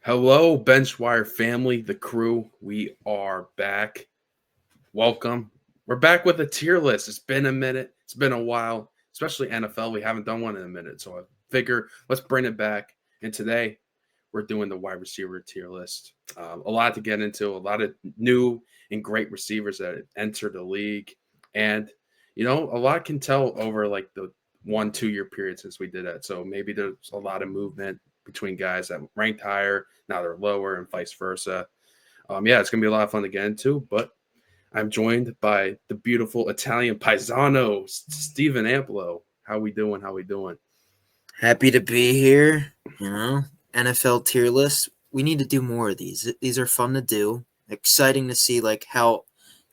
Hello, Benchwire family, the crew. We are back. Welcome. We're back with a tier list. It's been a minute. It's been a while, especially NFL. We haven't done one in a minute. So I figure let's bring it back. And today we're doing the wide receiver tier list. A lot to get into, a lot of new and great receivers that entered the league. And, a lot can tell over like the 1-2 year period since we did that. So maybe there's a lot of movement between guys that ranked higher, now they're lower, and vice versa. It's gonna be a lot of fun to get into. But I'm joined by the beautiful Italian paisano, Stephen Amplo. How we doing? How we doing? Happy to be here. NFL tier list. We need to do more of these. These are fun to do. Exciting to see how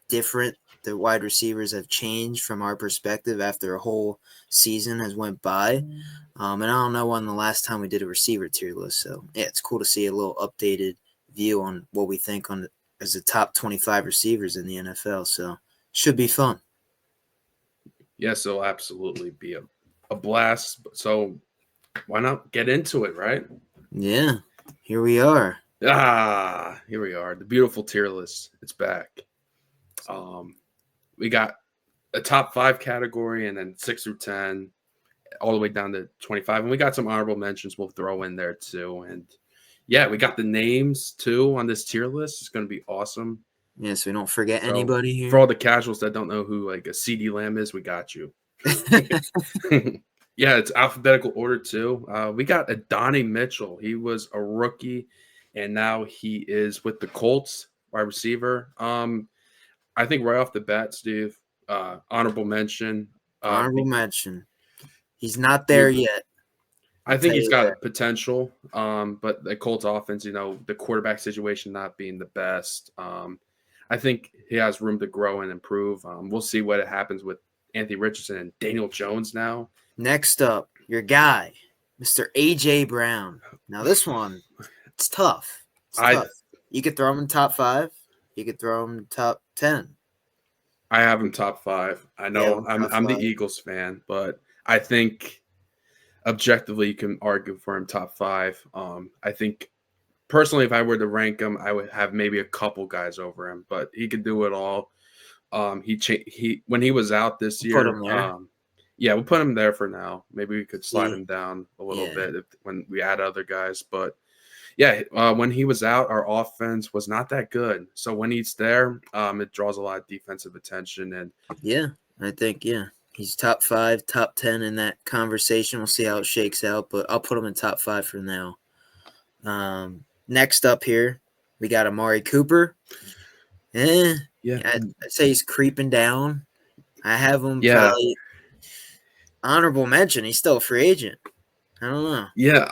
different the wide receivers have changed from our perspective after a whole season has went by. And I don't know when the last time we did a receiver tier list. So yeah, it's cool to see a little updated view on what we think on as the top 25 receivers in the NFL. So should be fun. Yes, it'll absolutely be a blast. So why not get into it, right? Yeah, here we are. Here we are. The beautiful tier list. It's back. We got a top 5 category and then 6 through 10, all the way down to 25. And we got some honorable mentions we'll throw in there too. And yeah, we got the names too on this tier list. It's going to be awesome. Yeah, so we don't forget anybody here. For all the casuals that don't know who like a CD Lamb is, we got you. Yeah, it's alphabetical order too. We got Adonai Mitchell. He was a rookie, and now he is with the Colts, wide receiver. I think right off the bat, Steve, honorable mention. Honorable mention. He's not there yet. I think he's got potential, but the Colts offense, the quarterback situation not being the best. I think he has room to grow and improve. We'll see what happens with Anthony Richardson and Daniel Jones now. Next up, your guy, Mr. A.J. Brown. Now this one, it's tough. You could throw him in top 5. You could throw him in top 10. I have him top 5. I know I'm the Eagles fan, but I think objectively you can argue for him top 5. I think personally, if I were to rank him, I would have maybe a couple guys over him, but he could do it all. He when he was out this year, put him there. Yeah, we'll put him there for now. Maybe we could slide him down a little bit when we add other guys. But yeah, when he was out, our offense was not that good. So when he's there, it draws a lot of defensive attention. And yeah, I think he's top 5, top 10 in that conversation. We'll see how it shakes out, but I'll put him in top 5 for now. Next up here, we got Amari Cooper. I'd say he's creeping down. I have him probably honorable mention. He's still a free agent. I don't know. Yeah,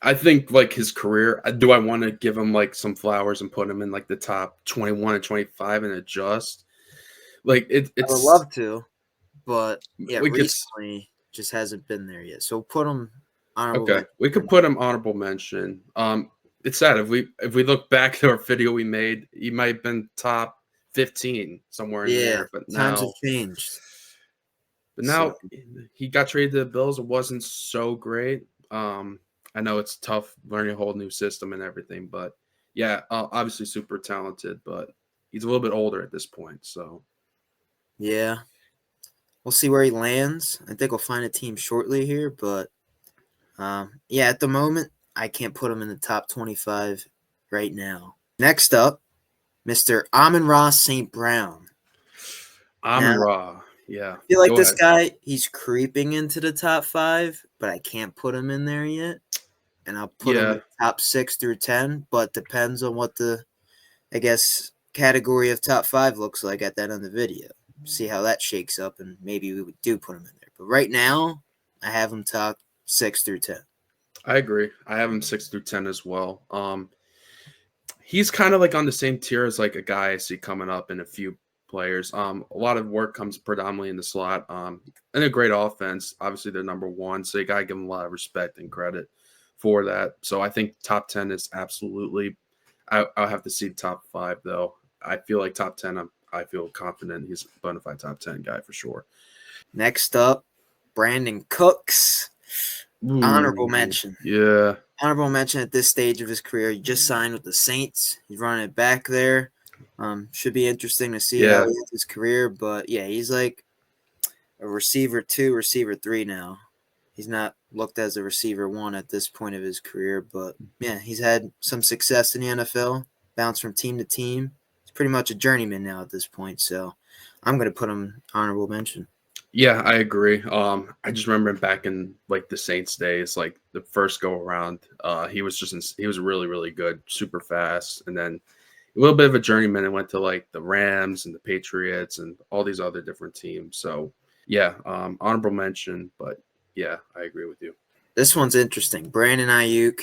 I think like his career, do I want to give him like some flowers and put him in like the top 21 and 25 and adjust? Like it's I would love to, but recently just hasn't been there yet. So put him honorable mention. We could put him honorable mention. It's sad if we look back to our video we made, he might have been top 15 somewhere in there. But times have changed. But now he got traded to the Bills. It wasn't so great. I know it's tough learning a whole new system and everything, but yeah, obviously super talented, but he's a little bit older at this point. So yeah, we'll see where he lands. I think we'll find a team shortly here, but at the moment, I can't put him in the top 25 right now. Next up, Mr. Amon-Ra St. Brown. Amon-Ra, yeah. I feel like this guy, he's creeping into the top 5, but I can't put him in there yet. And I'll put him in top 6 through 10, but depends on what the, category of top 5 looks like at the end of the video. See how that shakes up, and maybe we do put him in there. But right now, I have him top 6 through 10. I agree. I have him 6 through 10 as well. He's kind of like on the same tier as like a guy I see coming up in a few players. A lot of work comes predominantly in the slot. And a great offense. Obviously, they're number 1, so you got to give them a lot of respect and credit for that. So I think top 10 is absolutely. I'll have to see top 5 though. I feel like top 10. I feel confident he's a bona fide top 10 guy for sure. Next up, Brandon Cooks. Honorable mention. Yeah. honorable mention at this stage of his career. He just signed with the Saints. He's running it back there. Should be interesting to see how Yeah. he ends his career. But yeah, he's like a receiver 2, receiver 3 now. He's not looked as a receiver 1 at this point of his career. But yeah, he's had some success in the NFL, bounced from team to team. He's pretty much a journeyman now at this point. So I'm going to put him honorable mention. Yeah, I agree. I just remember him back in like the Saints days, like the first go around. He was he was really, really good, super fast, and then a little bit of a journeyman and went to like the Rams and the Patriots and all these other different teams. So yeah, honorable mention, but yeah, I agree with you. This one's interesting. Brandon Ayuk,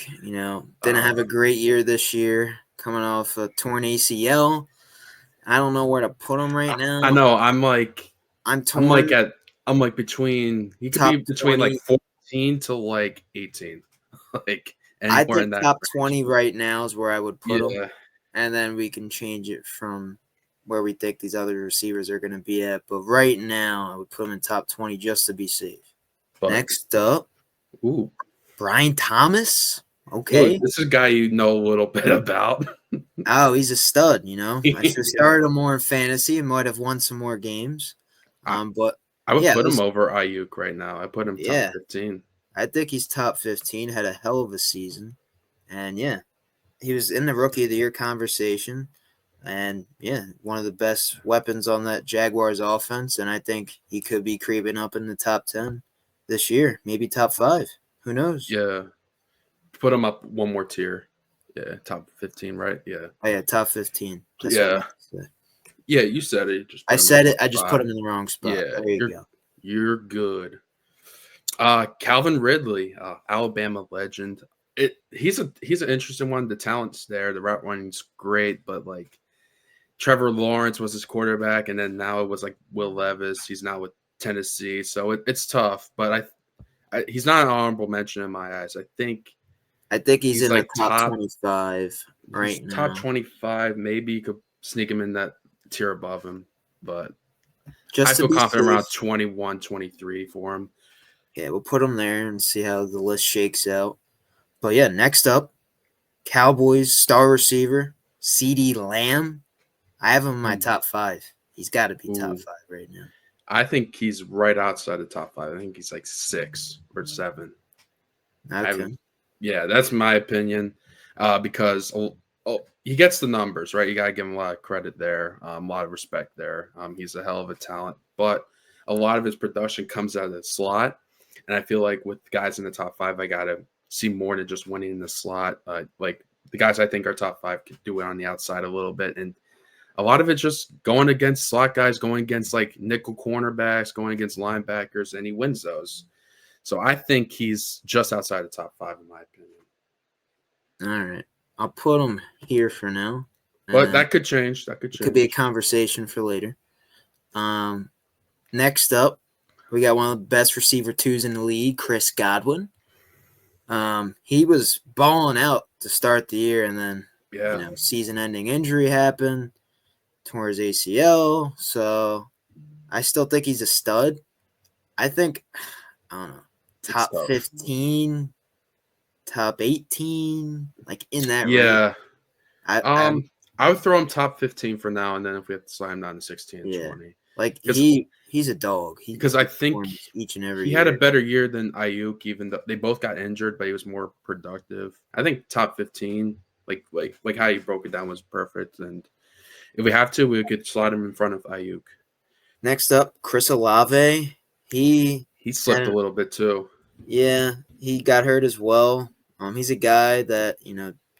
didn't have a great year this year, coming off a torn ACL. I don't know where to put him right now. I know. I'm torn. I'm like between. He could Top be between 20. like 14 to like 18, like I anywhere in think that. top range. 20 right now is where I would put him, Yeah, and then we can change it from where we think these other receivers are going to be at. But right now, I would put him in top 20 just to be safe. but Next up, ooh, Brian Thomas. Okay. this is a guy you know a little bit about. Oh, he's a stud, I should have Yeah. started him more in fantasy and might have won some more games. But I would yeah, put him over Ayuk right now. I put him top yeah, 15. I think he's top 15, had a hell of a season. And yeah, he was in the rookie of the year conversation. And yeah, one of the best weapons on that Jaguars offense. And I think he could be creeping up in the top 10 this year, maybe top 5. Who knows? Yeah, put him up one more tier. Yeah, top 15, right? Yeah. Oh, yeah, top 15. That's what I Yeah. meant to say. Yeah, you said it. Just I put him said at it. I just 5. put him in the wrong spot. Yeah, There you go. you're good. Calvin Ridley, Alabama legend. He's an interesting one. The talent's there. The route running's great, but like Trevor Lawrence was his quarterback, and then now it was like Will Levis. He's now with Tennessee, so it's tough. But he's not an honorable mention in my eyes. I think he's in like the top 25 right he's now. top 25. Maybe you could sneak him in that tier above him, but Just I to feel be confident around safe. 21, 23 for him. Yeah, we'll put him there and see how the list shakes out. But yeah, next up, Cowboys star receiver, CeeDee Lamb. I have him in my top 5. He's got to be top 5 right now. I think he's right outside the top 5. I think he's like 6 or 7. Okay. Yeah, that's my opinion. Because he gets the numbers, right? You got to give him a lot of credit there, a lot of respect there. He's a hell of a talent, but a lot of his production comes out of the slot. And I feel like with guys in the top 5, I got to see more than just winning in the slot. Like the guys I think are top 5 could do it on the outside a little bit. And a lot of it's just going against slot guys, going against like nickel cornerbacks, going against linebackers, and he wins those. So I think he's just outside the top 5 in my opinion. All right. I'll put him here for now. But that could change. That could change. Could be a conversation for later. Next up, we got one of the best receiver 2s in the league, Chris Godwin. He was balling out to start the year, and then season-ending injury happened, tore his ACL. So I still think he's a stud. I think, I don't know, top 15, top 18, like in that range. Yeah. I would throw him top 15 for now, and then if we have to slide him down to 16 and 20. Like he's a dog. Because I think each and every he had a better year than Ayuk, even though they both got injured, but he was more productive. I think top 15, like how you broke it down, was perfect. And if we have to, we could slide him in front of Ayuk. Next up, Chris Olave. He slipped a little bit too. Yeah, he got hurt as well. He's a guy that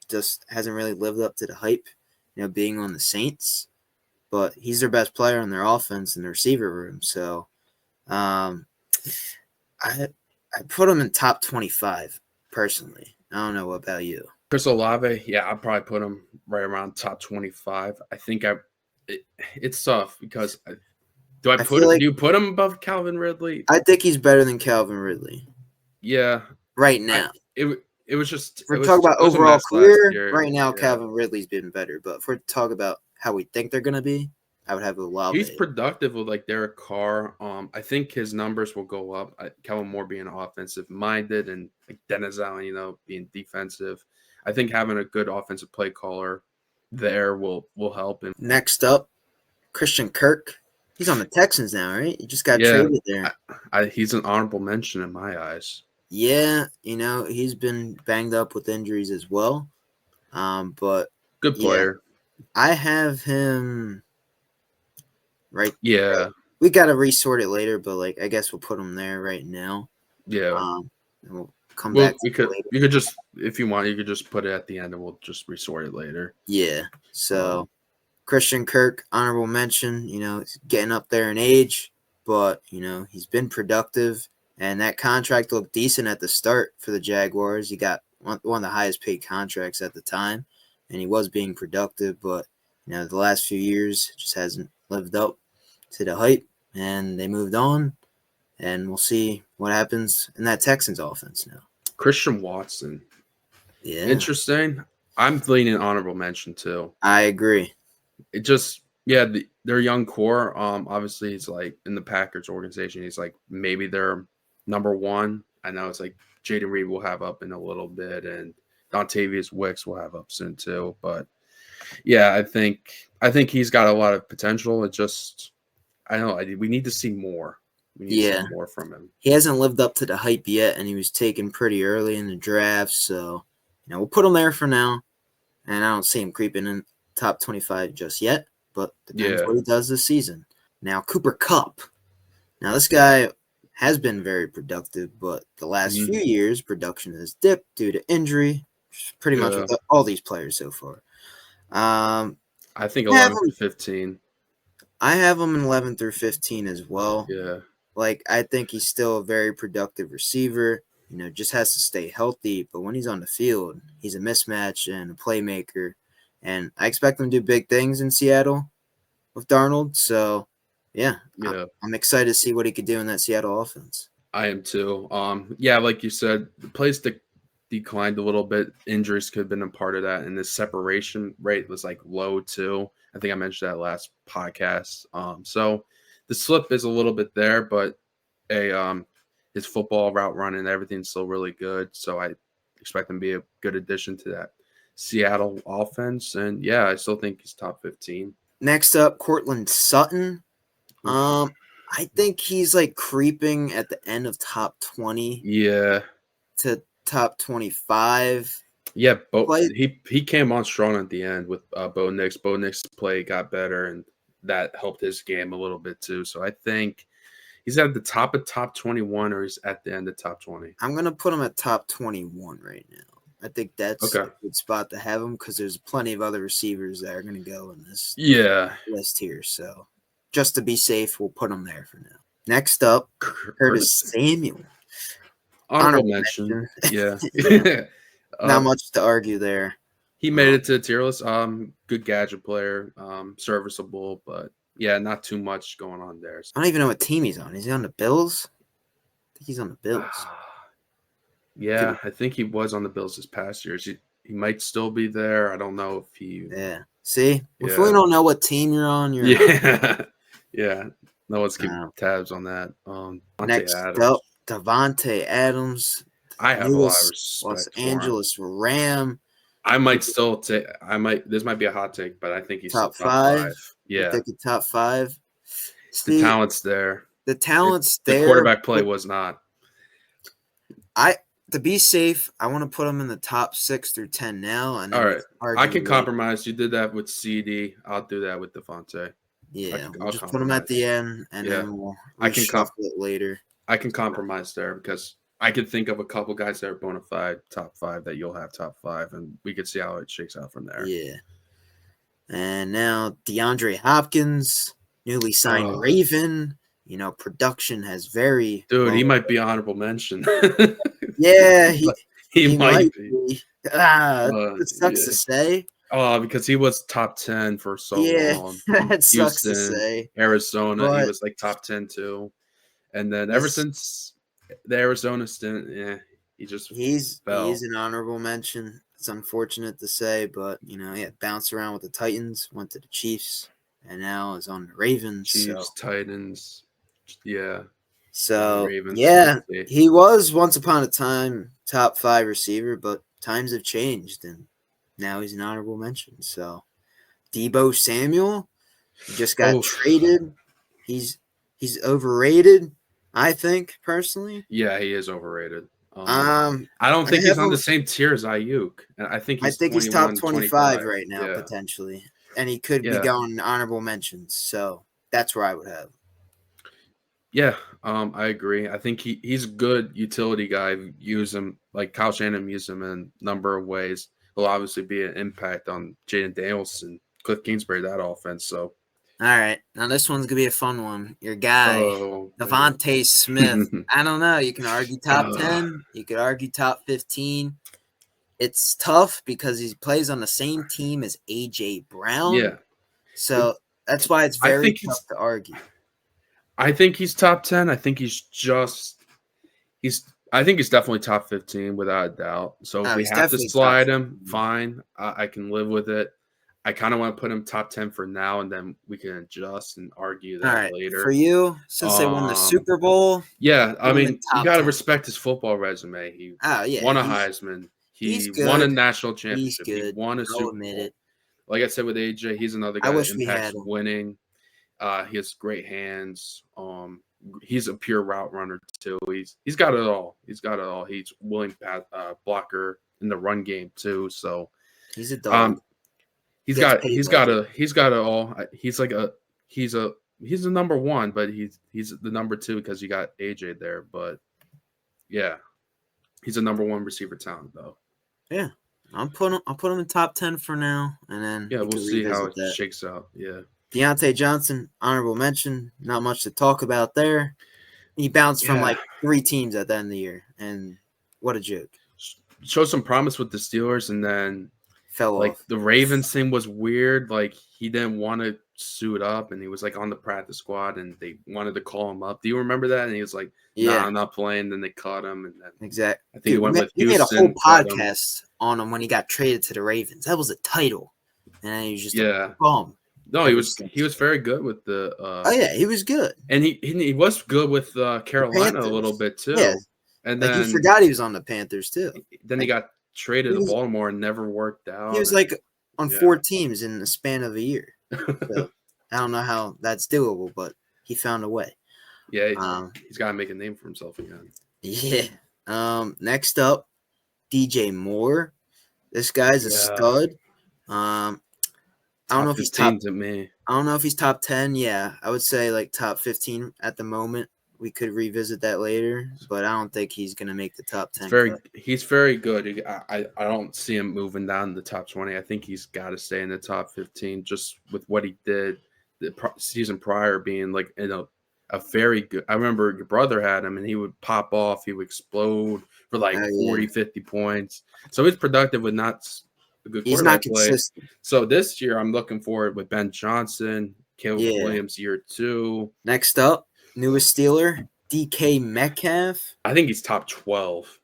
just hasn't really lived up to the hype, being on the Saints. But he's their best player on their offense in the receiver room. So I put him in top 25 personally. I don't know about you. Chris Olave, yeah, I'd probably put him right around top 25. I think it's tough because do you put him above Calvin Ridley? I think he's better than Calvin Ridley. Yeah. Right now. It was just we're talking about overall career. Right now, Calvin Ridley's been better. But if we're talking about how we think they're gonna be, I would have Olave. He's productive with like Derek Carr. I think his numbers will go up. Kellen Moore being offensive minded and like Dennis Allen, being defensive. I think having a good offensive play caller there will help him. Next up, Christian Kirk. He's on the Texans now, right? He just got Yeah, traded there. he's an honorable mention in my eyes. Yeah, he's been banged up with injuries as well. But Good player. I have him right. Yeah. We got to resort it later, but like I guess we'll put him there right now. Yeah. And we'll come back. You could just, if you want, you could just put it at the end, and we'll just resort it later. Yeah. So Christian Kirk, honorable mention. He's getting up there in age, but he's been productive, and that contract looked decent at the start for the Jaguars. He got one of the highest paid contracts at the time, and he was being productive, but the last few years just hasn't lived up to the hype, and they moved on, and we'll see what happens in that Texans offense now. Christian Watson. Yeah. Interesting. I'm leaning honorable mention too. I agree. It just, their young core. Obviously he's like in the Packers organization. He's like maybe their number one. I know it's like Jaden Reed will have up in a little bit, and Dontavius Wicks will have up soon too. But yeah, I think he's got a lot of potential. It just, I don't know. We need to see more. We need to see more from him. He hasn't lived up to the hype yet, and he was taken pretty early in the draft. So, we'll put him there for now. And I don't see him creeping in top 25 just yet, but depends what he does this season. Now, Cooper Kupp. Now, this guy has been very productive, but the last few years, production has dipped due to injury, pretty much with all these players so far. I think 11 through 15. I have him in 11 through 15 as well. Yeah. Like, I think he's still a very productive receiver. Just has to stay healthy. But when he's on the field, he's a mismatch and a playmaker. And I expect him to do big things in Seattle with Darnold. So, I'm excited to see what he could do in that Seattle offense. I am too. Like you said, the plays declined a little bit. Injuries could have been a part of that. And the separation rate was like low too. I think I mentioned that last podcast. So the slip is a little bit there, but his football route running, everything's still really good. So I expect him to be a good addition to that Seattle offense. And I still think he's top 15. Next up, Courtland Sutton. I think he's like creeping at the end of top 20. Yeah. To top 25. Yeah, he came on strong at the end with Bo Nix. Bo Nix' play got better, and that helped his game a little bit too. So I think he's at the top of top 21, or he's at the end of top 20. I'm going to put him at top 21 right now. I think that's a good spot to have him because there's plenty of other receivers that are going to go in this list here. So just to be safe, we'll put him there for now. Next up, Curtis Samuel. Honorable mention. Yeah. Not much to argue there. He made it to the tier list. Good gadget player, serviceable, but not too much going on there. I don't even know what team he's on. Is he on the Bills? I think he's on the Bills. I think he was on the Bills this past year. He might still be there. I don't know if he. Yeah. See, if we don't know what team you're on, you're out. Yeah. No one's keeping tabs on that. Next up, Davante Adams. I have a lot of respect Los Angeles Ram. I might still take. This might be a hot take, but I think he's top five. Yeah, I think top 5. The talent's there. The talent's there. The quarterback play was not. To be safe, I want to put him in the top 6 through 10 now. And all right, I can compromise. You did that with CD. I'll do that with Davante. Yeah, we'll just put him at the end, and then we'll shuffle it later. I can compromise there because I could think of a couple guys that are bona fide top 5 that you'll have top 5, and we could see how it shakes out from there. Yeah. And now DeAndre Hopkins, newly signed Raven. Production has very. Dude, he might be honorable mention. Yeah, he might be. It sucks to say. Oh, because he was top 10 for so long. That sucks to say. Arizona, he was like top 10 too. And then ever since the Arizona stint, he's fell. He's an honorable mention. It's unfortunate to say, but he had bounced around with the Titans, went to the Chiefs, and now is on the Ravens. Chiefs, Titans. Yeah. So Ravens. yeah, We'll see. he was once upon a time top 5 receiver, but times have changed, and now he's an honorable mention. So Debo Samuel, he just got traded. He's overrated, I think, personally. Yeah, he is overrated. I I don't think he's have on the him. same tier as Ayuk, and I think he's top 21, 25 25. right now, Yeah. potentially, and he could be going honorable mentions. So that's where I would have. Yeah, I agree. I think he's a good utility guy. Use him like Kyle Shanahan used him in a number of ways. He'll obviously be an impact on Jaden Daniels and Cliff Kingsbury, that offense. So, all right, now this one's gonna be a fun one. Your guy, man. Devontae Smith. I don't know. You can argue top 10. You could argue top 15. It's tough because he plays on the same team as AJ Brown. Yeah. So that's why it's very tough to argue. I think he's top 10. I think he's definitely top 15 without a doubt. So if we have to slide him, fine. I can live with it. I kind of want to put him top 10 for now, and then we can adjust and argue that later. For you, since they won the Super Bowl. Yeah, I mean, you got to respect his football resume. He won a Heisman. He won a national championship. He won a Super Bowl. Like I said with AJ, he's another guy that impacts winning. He has great hands. He's a pure route runner too. He's got it all. He's willing blocker in the run game too. So he's a dog. He's got it all. He's a number one, but he's the number two because you got AJ there. But yeah, he's a number one receiver talent though. Yeah, I'll put him in top 10 for now, and then we'll see how it shakes out. Yeah. Deontay Johnson, honorable mention. Not much to talk about there. He bounced from like 3 teams at the end of the year, and what a joke. Showed some promise with the Steelers, and then fell off. The Ravens thing was weird. Like he didn't want to suit up, and he was like on the practice squad, and they wanted to call him up. Do you remember that? And he was like, "Nah, I'm not playing." Then they cut him, and then exactly. I think he went with Houston. He made a whole podcast on him when he got traded to the Ravens. That was a title, and he was just a bum. No, he was very good with the. He was good, and he was good with Carolina a little bit too. Yeah. And then you forgot he was on the Panthers too. Then he got traded to Baltimore and never worked out. He was on 4 teams in the span of a year. So, I don't know how that's doable, but he found a way. Yeah, he's got to make a name for himself again. Yeah. Next up, DJ Moore. This guy's a stud. I don't know if he's top. I don't know if he's top 10. Yeah, I would say like top 15 at the moment. We could revisit that later, but I don't think he's gonna make the top 10. He's very good. I don't see him moving down the top 20. I think he's got to stay in the top 15 just with what he did the season prior, being like a very good. I remember your brother had him, and he would pop off. He would explode for like 40, 50 points. So he's productive with not a good quarterback play. Consistent. So this year, I'm looking forward with Ben Johnson, Caleb Williams, year 2. Next up, newest Steeler, DK Metcalf. I think he's top 12.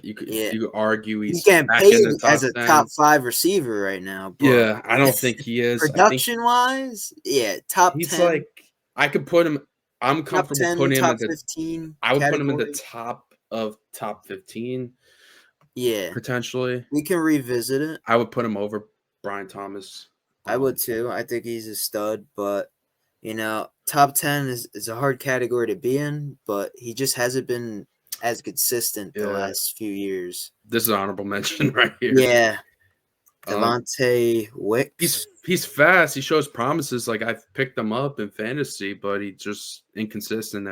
You could argue he's getting paid as a top 5 receiver right now. But I don't think he is. Production-wise, top 10. He's like, I could put him. I'm comfortable 10, putting him in the 15. I would put him in the top of top 15. Yeah, potentially. We can revisit it. I would put him over Brian Thomas. I would too. I think he's a stud, but top 10 is a hard category to be in, but he just hasn't been as consistent the last few years. This is an honorable mention right here. Yeah. Devontae Wicks. He's fast. He shows promises. Like I've picked him up in fantasy, but he's just inconsistent.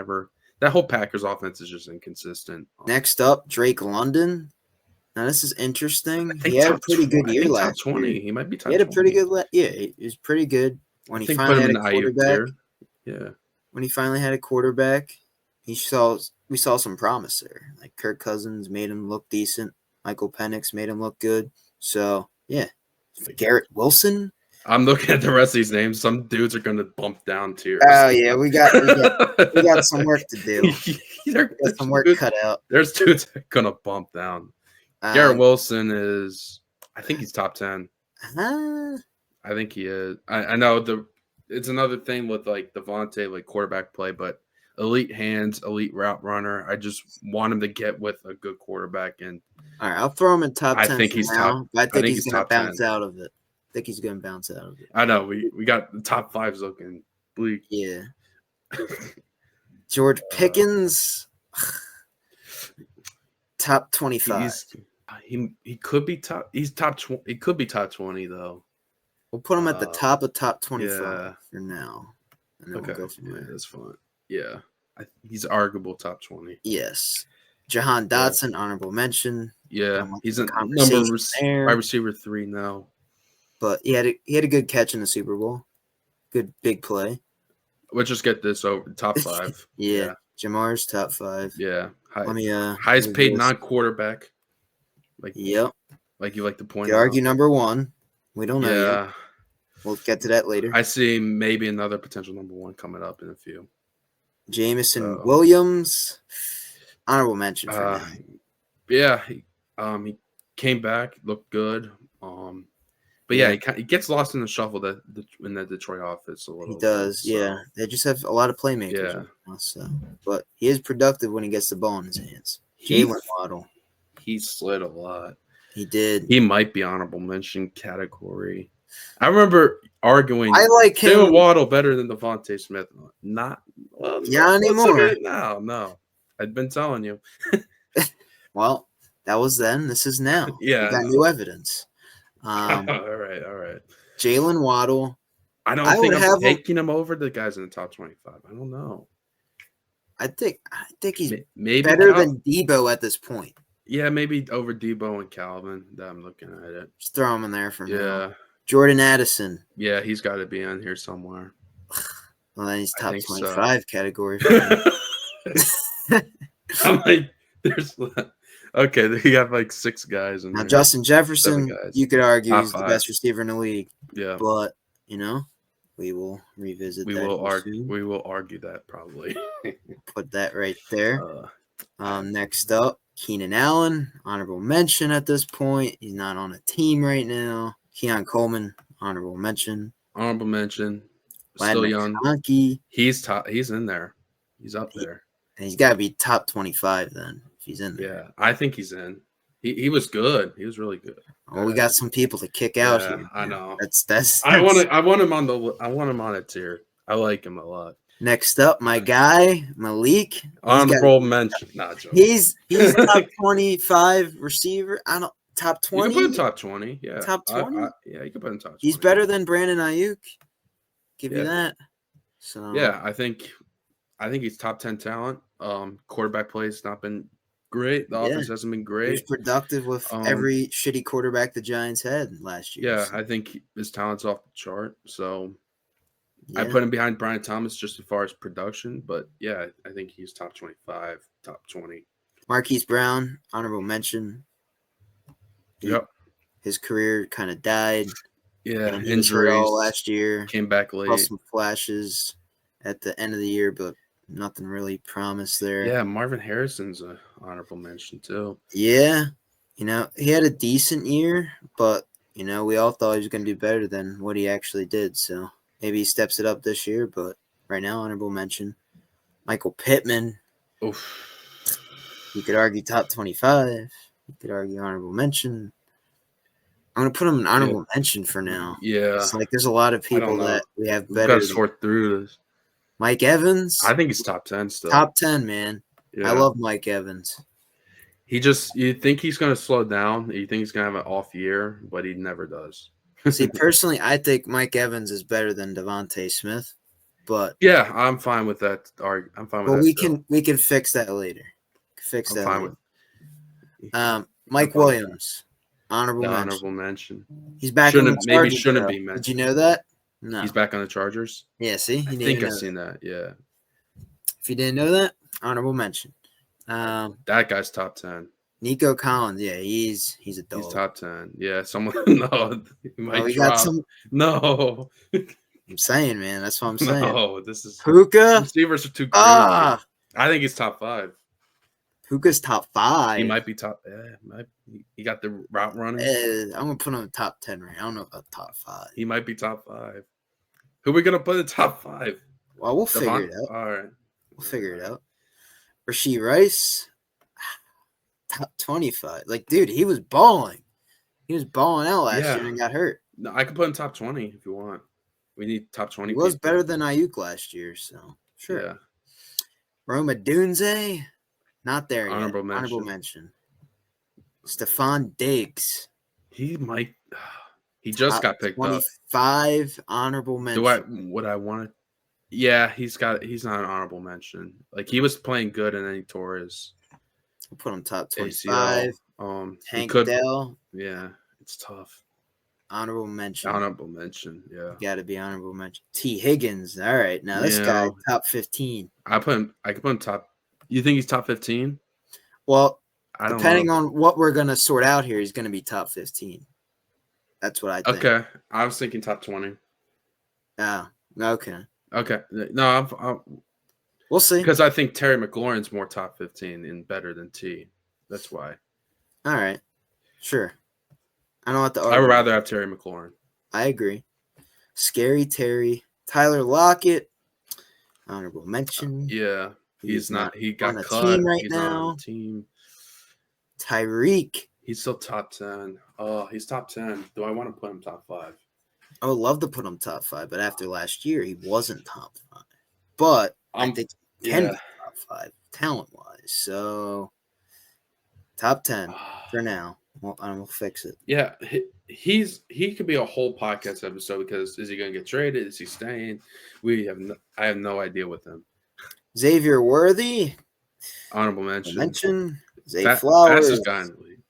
That whole Packers offense is just inconsistent. Next up, Drake London. Now this is interesting. He had a pretty good year last 20. year. He might be top 20. He had a pretty good. He was pretty good when he finally had a quarterback. Yeah. When he finally had a quarterback, we saw some promise there. Like Kirk Cousins made him look decent. Michael Penix made him look good. So yeah, Garrett Wilson. I'm looking at the rest of these names. Some dudes are going to bump down tiers. Oh yeah, we got some work to do. Got some work cut out. There's dudes that are going to bump down. Garrett Wilson I think he's top 10. I think he is. I know it's another thing with like Devontae, like quarterback play, but elite hands, elite route runner. I just want him to get with a good quarterback, and All right, I'll throw him in top I 10 think for he's top. now, but I I think think he's he's going to top 10. bounce out of it. I think he's going to bounce out of it. I know we got the top fives looking bleak. Yeah. George Pickens, top 25. He could be top. He's top. He could be top 20 though. We'll put him at the top of top 25 yeah. for now. And then Okay, we'll go from yeah, there. that's fine. Yeah, he's arguable top 20. Yes. Jahan Dotson, honorable mention. Yeah, he's a there. wide receiver 3 now. But he had a good catch in the Super Bowl. Good big play. Let's just get this over top 5. Yeah. Jamar's top 5. Yeah. Highest paid non-quarterback. Like you like to point out. out. Argue number 1. We don't know yet. We'll get to that later. I see maybe another potential number 1 coming up in a few. Jameson Williams, honorable mention for now. Yeah, he came back, looked good. But yeah, he gets lost in the shuffle in the Detroit office a little. He does, bit, yeah. They just have a lot of playmakers. Yeah. Now, so, but he is productive when he gets the ball in his hands. Jalen Waddle. He slid a lot. He did. He might be honorable mention category. I remember arguing. I like him. Jalen Waddle better than Devontae Smith. Not anymore. No. I've been telling you. Well, that was then. This is now. Yeah, we got new evidence. all right. Jalen Waddle. I don't think I'm taking him over the guys in the top 25. I don't know. I think he's maybe better than Debo at this point. Yeah, maybe over Debo and Calvin. That I'm looking at it. Just throw him in there for now. Yeah. Jordan Addison. Yeah, he's got to be on here somewhere. Well, then he's top 25 category. I'm like, there's okay. You have like 6 guys. Now, Justin Jefferson, you could argue he's the best receiver in the league. Yeah, but we will revisit. We will argue that probably. Put that right there. Next up, Keenan Allen, honorable mention at this point. He's not on a team right now. Keon Coleman, honorable mention. Honorable mention. Still young. He's in there. He's up there. And he's got to be top 25 then if he's in there. Yeah, I think he's in. He was good. He was really good. Well, we got some people to kick out here. I know. That's I want him on a tier. I like him a lot. Next up, my guy Malik. Honorable mention. Not joking. He's top 25 receiver. Top 20. You can put him top 20. Yeah. Top 20. Yeah, you can put him top 20. He's better than Brandon Ayuk. Give you that. So yeah, I think he's top 10 talent. Quarterback play's not been great. The offense hasn't been great. He was productive with every shitty quarterback the Giants had last year. Yeah, so. I think his talent's off the chart. So I put him behind Brian Thomas just as far as production. But yeah, I think he's top 25, top 20. Marquise Brown, honorable mention. Yep. His career kind of died. Yeah, injuries all last year. Came back late. Saw some flashes at the end of the year, but nothing really promised there. Yeah, Marvin Harrison's an honorable mention too. Yeah, he had a decent year, but we all thought he was going to do better than what he actually did. So maybe he steps it up this year, but right now, honorable mention. Michael Pittman. Oof. You could argue top 25. You could argue honorable mention. I'm going to put him in honorable mention for now. Yeah. It's like there's a lot of people that we have better. We've got to sort through this. Mike Evans. I think he's top 10 still. Top 10, man. Yeah. I love Mike Evans. You think he's going to slow down. You think he's going to have an off year, but he never does. See, personally, I think Mike Evans is better than Devontae Smith. But yeah, I'm fine with that. I'm fine with that. But we can fix that later. I'm fine with Mike Williams. Honorable mention. He's back on the Chargers. Maybe shouldn't be mentioned. Did you know that? No. He's back on the Chargers? Yeah, see? I think I've seen that, yeah. If you didn't know that, honorable mention. That guy's top 10. Nico Collins, yeah, he's a dog. He's top 10. Yeah, someone he might drop. No. I'm saying, man, that's what I'm saying. No, this is Puka. Receivers are too crazy. I think he's top 5. Puka's top 5. He might be top. He got the route running. I'm gonna put him in top 10 right. I don't know about top 5. He might be top 5. Who are we gonna put in top 5? Well, we'll figure Devon? it out. All right. We'll figure it out. Rashee Rice, top 25. Like, dude, he was balling. He was balling out last year and got hurt. No, I could put him top 20 if you want. We need top 20 He was people. better than Ayuk last year, so sure. Yeah. Roma Dunze, not there yet. Honorable Honorable mention. Stephon Diggs. He might. He just got picked 25 up. Honorable mention. Would I want to? Yeah, he's not an honorable mention. Like, he was playing good and then he tore his I'll put him top 25. ACL. Hank Dell. Yeah, it's tough. Honorable mention. Yeah. Got to be honorable mention. T. Higgins. All right, now this guy top 15. I could put him top. You think he's top 15? Well, depending on what we're gonna sort out here, he's gonna be top 15. That's what I think. Okay, I was thinking top 20. Yeah. Okay. Okay. No, we'll see. Because I think Terry McLaurin's more top 15 and better than T. That's why. All right. Sure. I don't have to argue. I would rather have Terry McLaurin. I agree. Scary Terry. Tyler Lockett. Honorable mention. Yeah. He's not. He got on cut. Team right he's now. Not on the team. Tyreek. He's still top 10. Oh, he's top 10. Do I want to put him top 5? I would love to put him top 5, but after last year, he wasn't top 5. But I think he can be top 5 talent-wise. So, top 10 for now. Well, and we'll fix it. Yeah, he could be a whole podcast episode because is he going to get traded? Is he staying? I have no idea with him. Xavier Worthy. Honorable mention. Zay Flowers. Fastest guy in the league.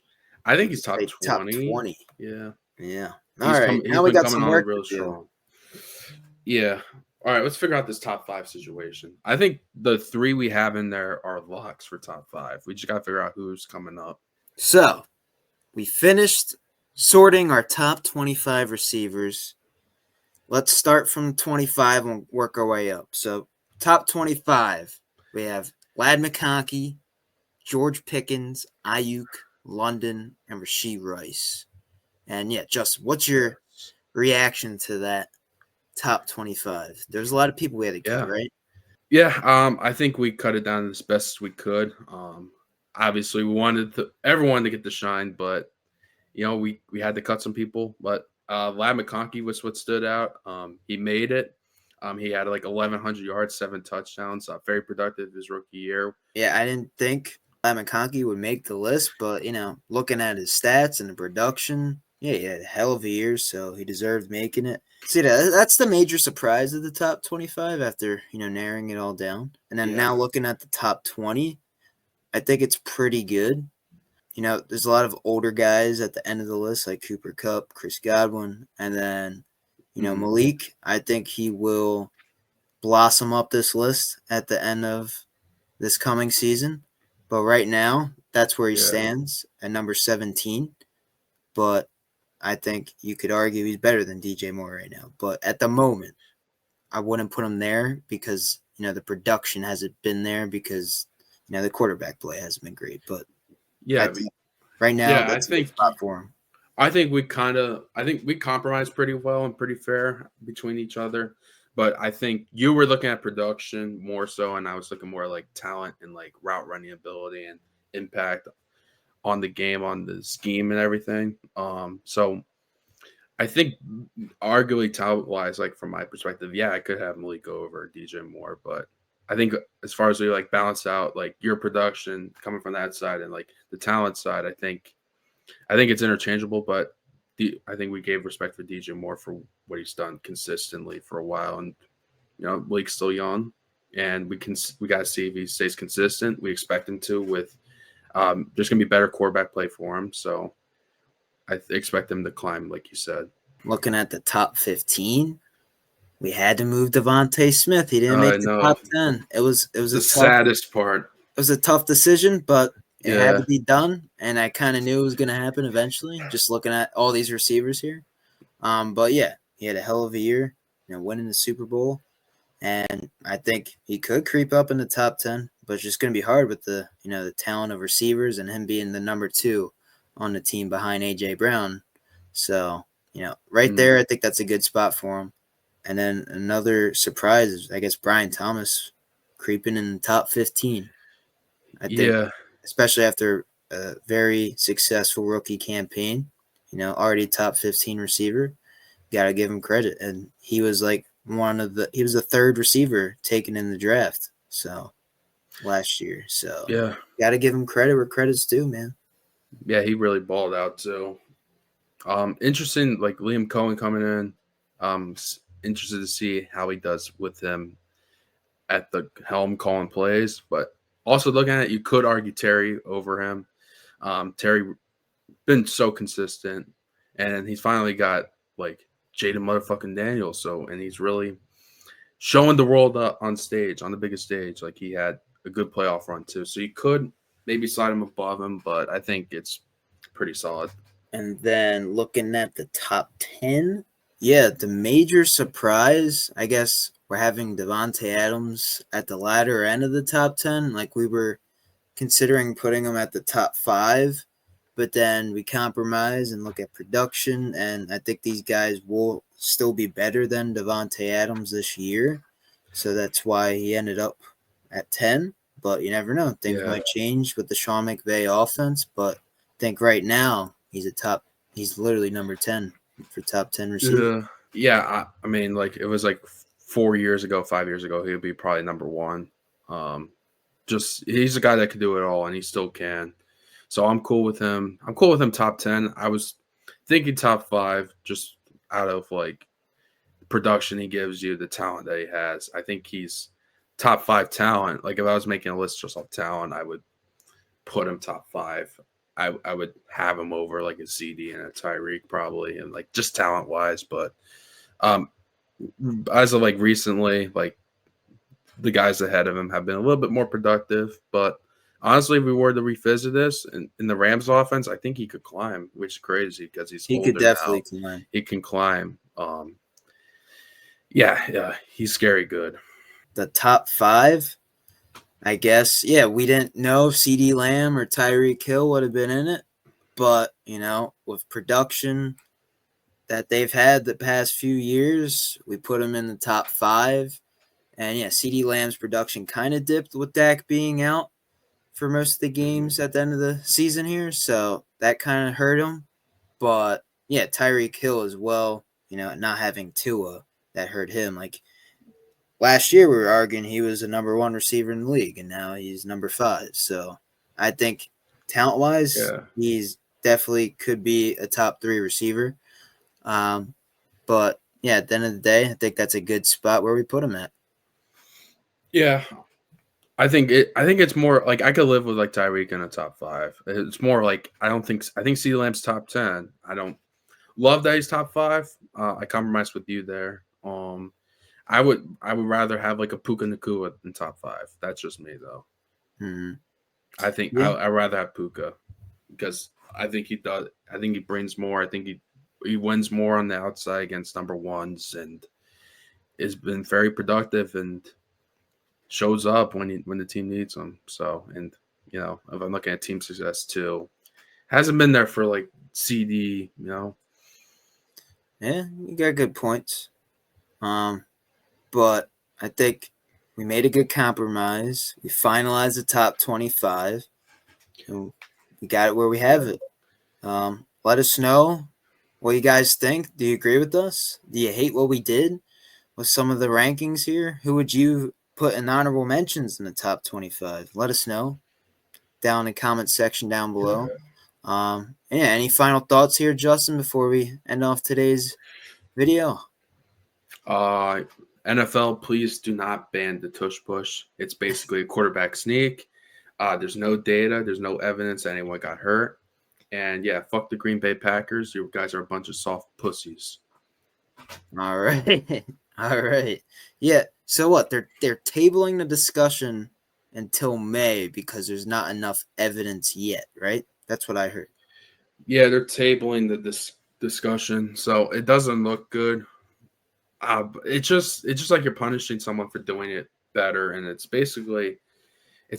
I think he's top 20. Top 20. Yeah. Yeah. All right. Now we got some work to do. Yeah. All right. Let's figure out this top 5 situation. I think the 3 we have in there are locks for top 5. We just got to figure out who's coming up. So, we finished sorting our top 25 receivers. Let's start from 25 and work our way up. So, top 25, we have Ladd McConkey, George Pickens, Ayuk, London, and Rashee Rice. And yeah, Justin, what's your reaction to that top 25? There's a lot of people we had to cut, right? Yeah, I think we cut it down as best as we could. Obviously, we wanted everyone to get the shine, but we had to cut some people. But Ladd McConkey was what stood out. He made it. He had like 1,100 yards, 7 touchdowns. Very productive his rookie year. Yeah, I didn't think Ladd McConkey would make the list, but looking at his stats and the production, yeah, he had a hell of a year, so he deserved making it. See, that's the major surprise of the top 25 after narrowing it all down. And then now looking at the top 20, I think it's pretty good. There's a lot of older guys at the end of the list, like Cooper Kupp, Chris Godwin, and then Malik. I think he will blossom up this list at the end of this coming season. But right now, that's where he stands at number 17. But I think you could argue he's better than DJ Moore right now. But at the moment, I wouldn't put him there because, the production hasn't been there because, the quarterback play hasn't been great. But right now, that's a good spot for him. I think we compromised pretty well and pretty fair between each other. But I think you were looking at production more so, and I was looking more like talent and like route running ability and impact on the game, on the scheme and everything. So I think arguably talent-wise, like from my perspective, I could have Malik go over DJ Moore. But I think as far as we like balance out like your production coming from that side and like the talent side, I think it's interchangeable, but I think we gave respect for DJ Moore for what he's done consistently for a while. And, Malik's still young and we got to see if he stays consistent. We expect him to there's going to be better quarterback play for him. So I expect him to climb, like you said. Looking at the top 15, we had to move Devontae Smith. He didn't make the top 10. It was the saddest part. It was a tough decision, but it had to be done, and I kind of knew it was going to happen eventually, just looking at all these receivers here. But yeah, he had a hell of a year, winning the Super Bowl, and I think he could creep up in the top 10, but it's just going to be hard with the the talent of receivers and him being the number 2 on the team behind A.J. Brown. So, right there, I think that's a good spot for him. And then another surprise is, I guess, Brian Thomas creeping in the top 15. I think, Yeah, especially after a very successful rookie campaign, already top 15 receiver. Got to give him credit. And he was like he was the third receiver taken in the draft. So last year. So yeah, got to give him credit where credit's due, man. yeah. He really balled out too. Interesting, like Liam Cohen coming in. Interested to see how he does with him at the helm calling plays, but also looking at it, you could argue Terry over him. Terry been so consistent, and he's finally got like Jaden motherfucking Daniels. So, and he's really showing the world on stage, on the biggest stage. Like he had a good playoff run too. So you could maybe slide him above him, but I think it's pretty solid. And then looking at the top 10, yeah, the major surprise, I guess, we're having Devontae Adams at the latter end of the top 10. Like we were considering putting him at the top 5, but then we compromise and look at production. And I think these guys will still be better than Devontae Adams this year. So that's why he ended up at 10. But you never know. Things Yeah. might change with the Sean McVay offense. But I think right now he's literally number 10 for top 10 receiver. Yeah. I mean, like it was like 4 years ago, 5 years ago, he would be probably number one. Um, just he's a guy that could do it all, and he still can. So I'm cool with him. I'm cool with him top 10. I was thinking top 5, just out of like production he gives you, the talent that he has. I think he's top 5 talent. Like if I was making a list just off talent, I would put him top 5. I would have him over like a CD and a Tyreek probably, and like just talent wise. But um, as of like recently, like the guys ahead of him have been a little bit more productive. But honestly, if we were to revisit this in the Rams offense, I think he could climb, which is crazy because he's He could older now. definitely climb. He can climb. Yeah, he's scary good. The top 5, I guess, yeah, we didn't know if CD Lamb or Tyreek Hill would have been in it. But, with production that they've had the past few years, we put them in the top 5. And yeah, CD Lamb's production kind of dipped with Dak being out for most of the games at the end of the season here. So that kind of hurt him. But yeah, Tyreek Hill as well, not having Tua, that hurt him. Like last year, we were arguing he was the number 1 receiver in the league, and now he's number 5. So I think talent wise, Yeah. he's definitely could be a top 3 receiver. But yeah, at the end of the day, I think that's a good spot where we put him at. Yeah, I think it's more like I could live with like Tyreek in a top 5. It's more like I think CeeDee Lamb's top 10. I don't love that he's top 5. I compromise with you there. I would rather have like a Puka Nakua in top 5. That's just me though. Mm-hmm. I Yeah, would rather have Puka because I think he does. I think he brings more. I think he wins more on the outside against number ones and has been very productive and shows up when the team needs him. So, and if I'm looking at team success too, hasn't been there for like CD. yeah, you got good points. But I think we made a good compromise. We finalized the top 25, and we got it where we have Yeah. it. Let us know what you guys think. Do you agree with us? Do you hate what we did with some of the rankings here? Who would you put in honorable mentions in the top 25? Let us know down in the comment section down below. Yeah, any final thoughts here, Justin, before we end off today's video? Uh, NFL, please do not ban the tush push. It's basically a quarterback sneak. There's no data. There's no evidence anyone got hurt. And yeah, fuck the Green Bay Packers. You guys are a bunch of soft pussies. All right. All right. Yeah. So what? They're tabling the discussion until May because there's not enough evidence yet, right? That's what I heard. Yeah, they're tabling this discussion, so it doesn't look good. It's just like you're punishing someone for doing it better, and it's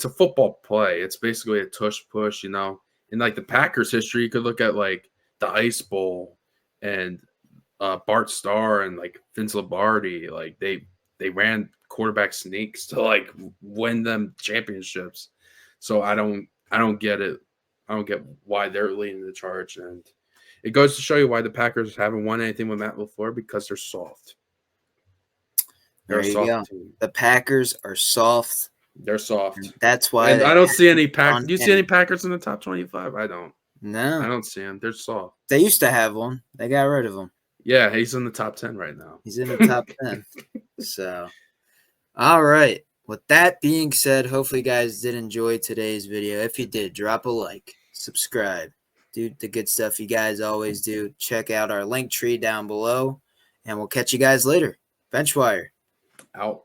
a football play. It's basically a tush push. In like the Packers history, you could look at like the Ice Bowl and Bart Starr and like Vince Lombardi. Like they ran quarterback sneaks to like win them championships. So I don't get it. I don't get why they're leading the charge, and it goes to show you why the Packers haven't won anything with Matt LaFleur, because they're soft. They're There a you soft go. team. The Packers are soft. They're soft. That's why And they I don't see any haven't Packers. done Do you see any Packers in the top 25? I don't. No, I don't see them. They're soft. they used to have one. They got rid of him. Yeah, he's in the top 10 right now. He's in the top 10. So, all right. With that being said, hopefully you guys did enjoy today's video. If you did, drop a like, subscribe, do the good stuff you guys always do. Check out our link tree down below, and we'll catch you guys later. Benchwire. Out.